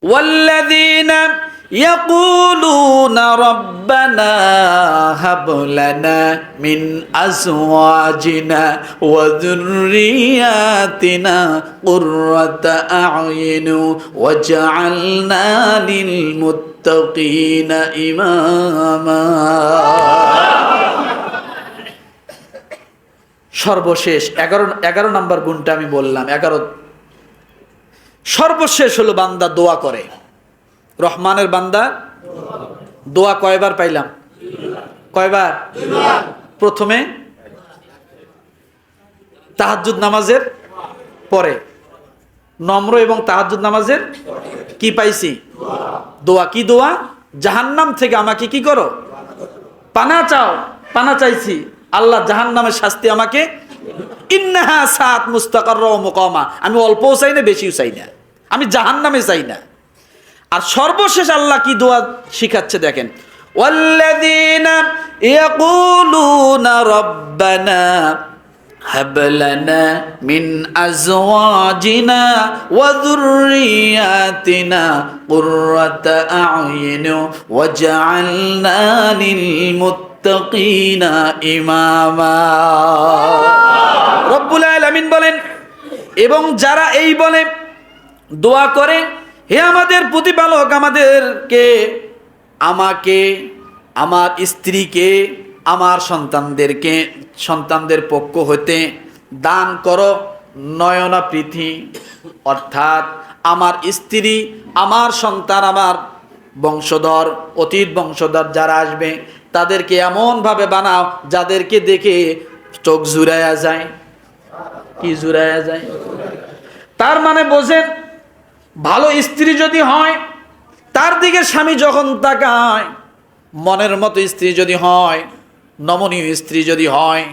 ওয়াল্লাযীনা ইয়াকুলুনা রাব্বানা হাব লানা মিন আজওয়াজিনা ওয়া যুররিয়াতিনা কুররাতা আ'য়ুন ওয়াজআলনা লিল মুত্তাকিনা ইমামা। সর্বশেষ 11 নম্বর গুণটা আমি বললাম। 11 সর্বশেষ হলো বান্দা দোয়া করে। রহমানের বান্দা দোয়া কয়বার পাইলাম? কয়বার? প্রথমে তাহাজ্জুদ নামাজের পরে, নম্র এবং তাহাজ্জুদ নামাজের কি পাইছি? দোয়া। কি দোয়া? জাহান্নাম থেকে আমাকে কি করো? পানা চাও। পানা চাইছি, আল্লাহ জাহান্নামের শাস্তি আমাকে, ইন্নাহা সাআত মুস্তাকাররা ওয়া মুকামা। আমি অল্পও চাই না, বেশিও চাই না, আমি জাহান্নামে চাই না। আর সর্বশেষ আল্লাহ কি দোয়া শিখাচ্ছে দেখেন, ওয়াল্লাযীনা ইয়াকুলুনা রাব্বানা হাব লানা মিন আজওয়াজিনা ওয়া যুররিয়াতিনা কুররাতা আ'য়ুন ওয়াজআলনা লিল মুত্তাকিনা ইমামা। রব্বুল আলামিন বলেন, এবং যারা এই বলে দোয়া করে, হে আমাদের প্রতিপালক, আমাকে, আমার স্ত্রীকে, আমার সন্তানদের পক্ষ হতে দান করো নয়না প্রীতি। অর্থাৎ আমার স্ত্রী, আমার সন্তান, আমার বংশধর, অতীত বংশধর যারা আসবে তাদেরকে এমনভাবে বানাও যাদেরকে দেখে চোখ জুড়াইয়া যায়। কি জুড়াইয়া যায়? তার মানে বোঝেন, ভালো স্ত্রী যদি হয়, তার দিকে স্বামী যখন তাকায়, মনের মতো স্ত্রী যদি হয়, নমনীয় স্ত্রী যদি হয়,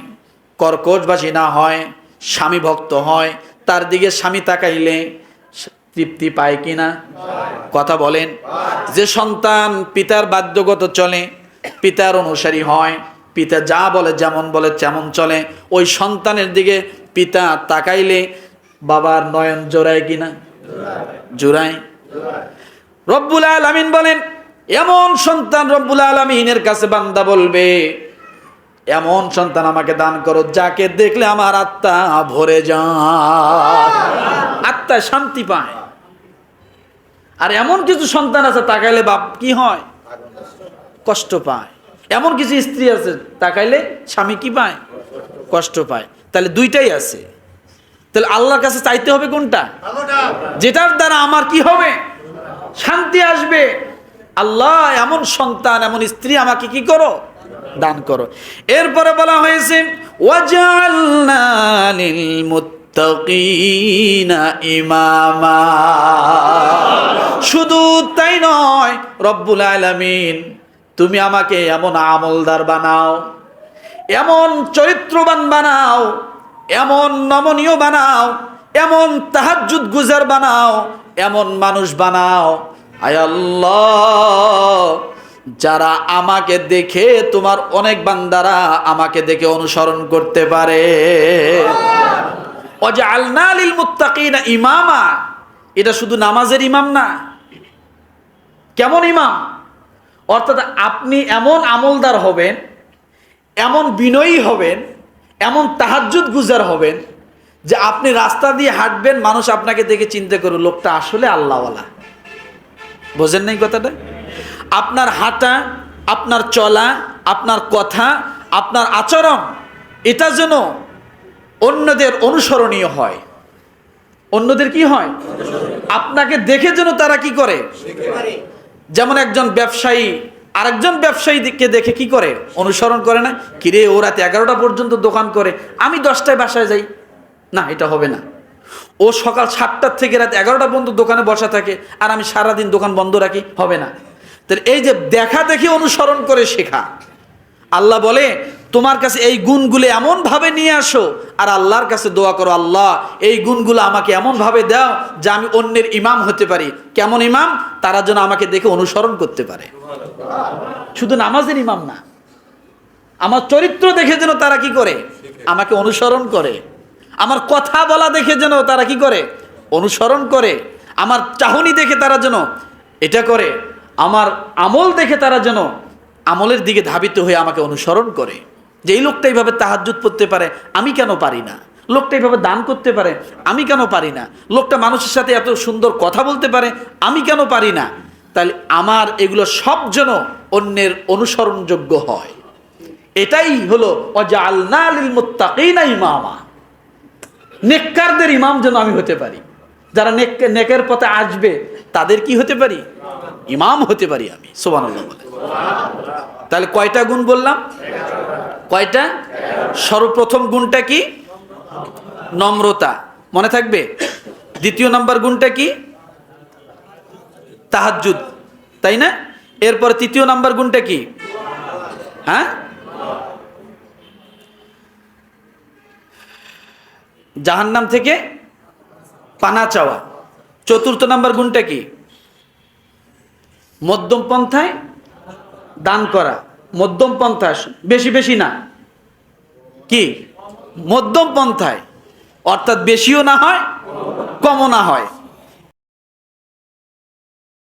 কর্কশবাসী না হয়, স্বামী ভক্ত হয়, তার দিকে স্বামী তাকাইলে তৃপ্তি পায় কিনা? কথা বলেন। যে সন্তান পিতার বাধ্যগত চলে, পিতার অনুসারী হয়, পিতা যা বলে, যেমন বলে তেমন চলে, ওই সন্তানের দিকে পিতা তাকাইলে বাবার নয়ন জোড়ায় কিনা? জোড়ায়। রব্বুল আলামিন বলেন, এমন সন্তান রব্বুল আলামিনের কাছে বান্দা বলবে, এমন সন্তান আমাকে দান করো যাকে দেখলে আমার আত্মা ভরে যায়, আত্মায় শান্তি পায়। আর এমন কিছু সন্তান আছে তাকাইলে বাপ কি হয়? কষ্ট পায়। এমন কিছু স্ত্রী আছে তাকাইলে স্বামী কি পায়? কষ্ট পায়। তাহলে দুইটাই আছে। তাহলে আল্লাহর কাছে চাইতে হবে কোনটা? যেটার দ্বারা আমার কি হবে? শান্তি আসবে। আল্লাহ, এমন সন্তান, এমন স্ত্রী আমাকে কি করো? দান করো। এরপরে বলা হয়েছে, ওয়াজআলনা লিল মুত্তাকিনা ইমামা। শুধু তাই নয়, রব্বুল আলামিন তুমি আমাকে এমন আমলদার বানাও, এমন চরিত্রবান বানাও, এমন নমনীয় বানাও, এমন তাহাজ্জুদ গুজার বানাও, এমন মানুষ বানাও, আয় আল্লাহ, যারা আমাকে দেখে, তোমার অনেক বান্দারা আমাকে দেখে অনুসরণ করতে পারে। ওয়াজআলনা লিল মুত্তাকিনা ইমামা। এটা শুধু নামাজের ইমাম না। কেমন ইমাম? অর্থাৎ আপনি এমন আমলদার হবেন, এমন বিনয়ী হবেন, এমন তাহাজ্জুদ গুজার হবেন যে আপনি রাস্তা দিয়ে হাঁটবেন, মানুষ আপনাকে দেখে চিন্তা করবে লোকটা আসলে আল্লাহওয়ালা। বোঝেন নাই কথাটা? আপনার হাঁটা, আপনার চলা, আপনার কথা, আপনার আচরণ, এটা যেন অন্যদের অনুসরণীয় হয়। অন্যদের কি হয়? আপনাকে দেখে যেন তারা কি করে? যেমন একজন ব্যবসায়ী আরেকজন ব্যবসায়ীকে দেখে কি করে? অনুসরণ করে না? কিরে, ও রাত 11টা পর্যন্ত দোকান করে, আমি 10টায় বাসায় যাই। না, এটা হবে না। ও সকাল 7টা থেকে রাত 11টা পর্যন্ত দোকানে বসা থাকে, আর আমি সারাদিন দোকান বন্ধ রাখি, হবে না। তাহলে এই যে দেখা দেখি অনুসরণ করে শেখা, আল্লাহ বলে তোমার কাছে এই গুণগুলো এমনভাবে নিয়ে আসো, আর আল্লাহর কাছে দোয়া করো, আল্লাহ এই গুণগুলো আমাকে এমনভাবে দাও যে আমি অন্যের ইমাম হতে পারি। কেমন ইমাম? তারা যেন আমাকে দেখে অনুসরণ করতে পারে। শুধু নামাজের ইমাম না, আমার চরিত্র দেখে যেন তারা কি করে? আমাকে অনুসরণ করে। আমার কথা বলা দেখে যেন তারা কি করে? অনুসরণ করে। আমার চাহনি দেখে তারা যেন এটা করে, আমার আমল দেখে তারা যেন আমলের দিকে ধাবিত হয়ে আমাকে অনুসরণ করে, যে এই লোকটা এইভাবে তাহাজ্জুদ পড়তে পারে, আমি কেন পারি না? লোকটা এইভাবে দান করতে পারে, আমি কেন পারি না? লোকটা মানুষের সাথে এত সুন্দর কথা বলতে পারে, আমি কেন পারি না? তাহলে আমার এগুলো সব যেন অন্যের অনুসরণযোগ্য হয়। এটাই হলো ওয়াজআলনা লিল মুত্তাকিনা ইমামা, নেককারদের ইমাম যেন আমি হতে পারি। যারা নেকের পথে আসবে তাদের কি হতে পারি? ইমাম হতে পারি আমি। সুবহানাল্লাহ বলে। তাহলে কয়টা গুণ বললাম? কয়টা? সর্বপ্রথম গুণটা কি? নম্রতা, মনে থাকবে। দ্বিতীয় নাম্বার গুণটা কি? তাহাজ্জুদ, তাই না? এরপর তৃতীয় নাম্বার গুণটা কি? হ্যাঁ, জাহান্নাম থেকে পানা চাওয়া। চতুর্থ নাম্বার গুণটা কি? মধ্যম পন্থায় দান করা। মধ্যম পন্থা, বেশি বেশি না, কি মধ্যম পন্থায়, অর্থাৎ বেশিও না হয় কমও না হয়।